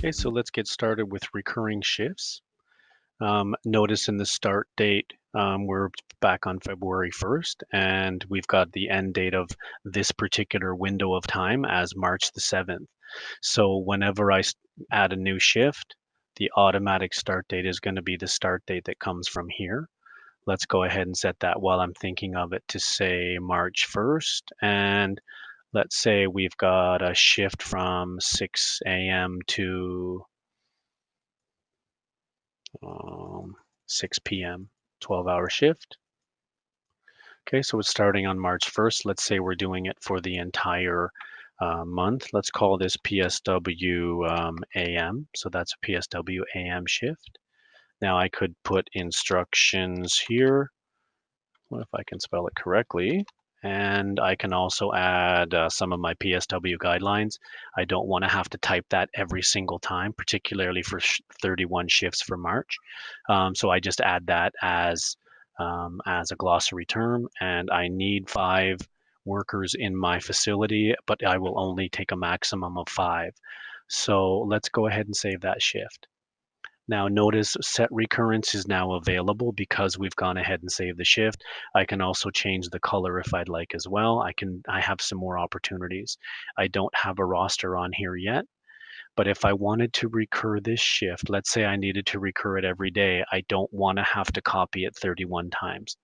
Okay, so let's get started with recurring shifts. Notice in the start date, we're back on February 1st, and we've got the end date of this particular window of time as March the 7th. So whenever I add a new shift, the automatic start date is going to be the start date that comes from here. Let's go ahead and set that while I'm thinking of it to say March 1st. And let's say we've got a shift from 6 a.m. to 6 p.m., 12-hour shift. Okay, so it's starting on March 1st. Let's say we're doing it for the entire month. Let's call this PSW AM. So that's a PSW AM shift. Now I could put instructions here. What if I can spell it correctly? And I can also add some of my PSW guidelines. I don't want to have to type that every single time, particularly for 31 shifts for March. So I just add that as a glossary term, and I need 5 workers in my facility, but I will only take a maximum of 5. So let's go ahead and save that shift. Now notice Set Recurrence is now available because we've gone ahead and saved the shift. I can also change the color if I'd like as well. I have some more opportunities. I don't have a roster on here yet, but if I wanted to recur this shift, let's say I needed to recur it every day, I don't want to have to copy it 31 times.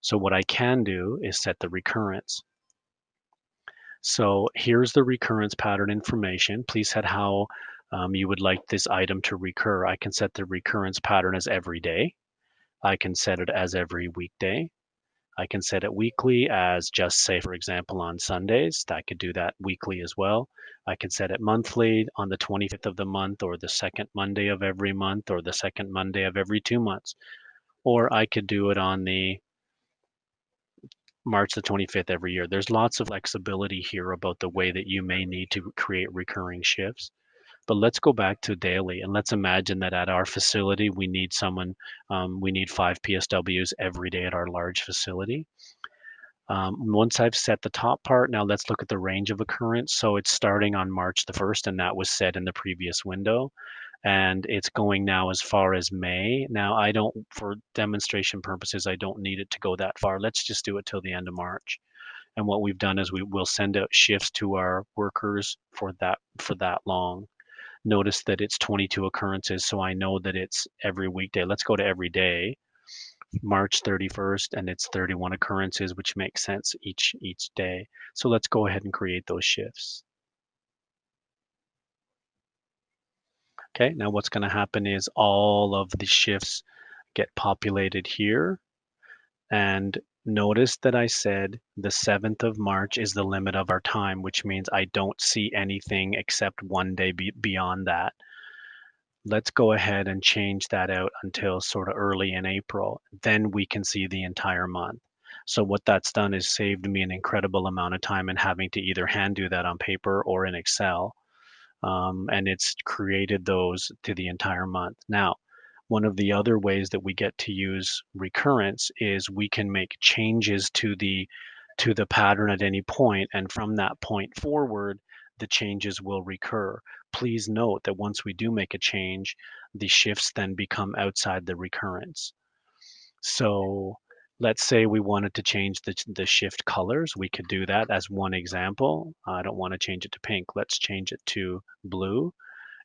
So what I can do is set the recurrence. So here's the recurrence pattern information. Please set how you would like this item to recur. I can set the recurrence pattern as every day. I can set it as every weekday. I can set it weekly as just say, for example, on Sundays. I could do that weekly as well. I can set it monthly on the 25th of the month, or the second Monday of every month, or the second Monday of every 2 months. Or I could do it on the March the 25th every year. There's lots of flexibility here about the way that you may need to create recurring shifts. But let's go back to daily, and let's imagine that at our facility, we need 5 PSWs every day at our large facility. Once I've set the top part, now let's look at the range of occurrence. So it's starting on March the 1st, and that was set in the previous window. And it's going now as far as May. Now for demonstration purposes, I don't need it to go that far. Let's just do it till the end of March. And what we've done is we will send out shifts to our workers for that long. Notice that it's 22 occurrences, so I know that it's every weekday. Let's go to every day, March 31st, and it's 31 occurrences, which makes sense each day. So let's go ahead and create those shifts. Okay, now what's going to happen is all of the shifts get populated here. And notice that I said the 7th of March is the limit of our time, which means I don't see anything except one day beyond that. Let's go ahead and change that out until sort of early in April. Then we can see the entire month. So what that's done is saved me an incredible amount of time in having to either hand do that on paper or in Excel. And it's created those to the entire month. Now, one of the other ways that we get to use recurrence is we can make changes to the pattern at any point, and from that point forward, the changes will recur. Please note that once we do make a change, the shifts then become outside the recurrence. So let's say we wanted to change the shift colors. We could do that as one example. I don't want to change it to pink. Let's change it to blue.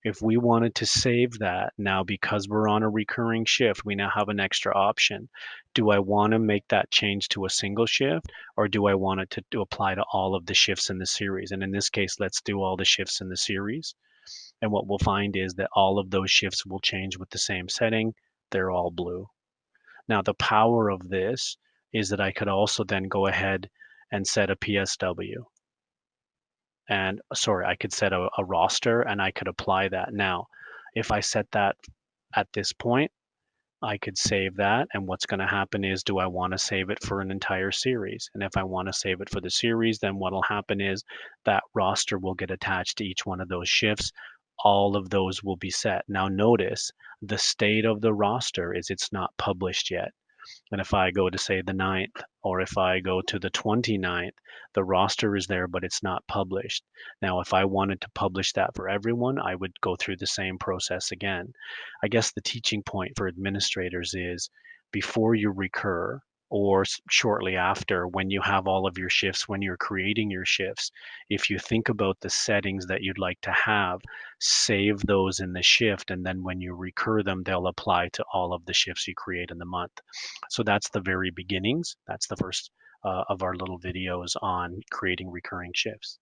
If we wanted to save that, now because we're on a recurring shift, we now have an extra option. Do I want to make that change to a single shift, or do I want it to apply to all of the shifts in the series? And in this case, let's do all the shifts in the series. And what we'll find is that all of those shifts will change with the same setting. They're all blue. Now, the power of this is that I could also then go ahead and set a PSW. And sorry, I could set a roster and I could apply that. Now, if I set that at this point, I could save that. And what's going to happen is, do I want to save it for an entire series? And if I want to save it for the series, then what will happen is that roster will get attached to each one of those shifts. All of those will be set. Now notice the state of the roster is it's not published yet. And if I go to say the 9th, or if I go to the 29th, the roster is there, but it's not published. Now, if I wanted to publish that for everyone, I would go through the same process again. I guess the teaching point for administrators is before you recur, or shortly after, when you have all of your shifts, when you're creating your shifts, if you think about the settings that you'd like to have, save those in the shift, and then when you recur them, they'll apply to all of the shifts you create in the month. So that's the very beginnings. That's the first of our little videos on creating recurring shifts.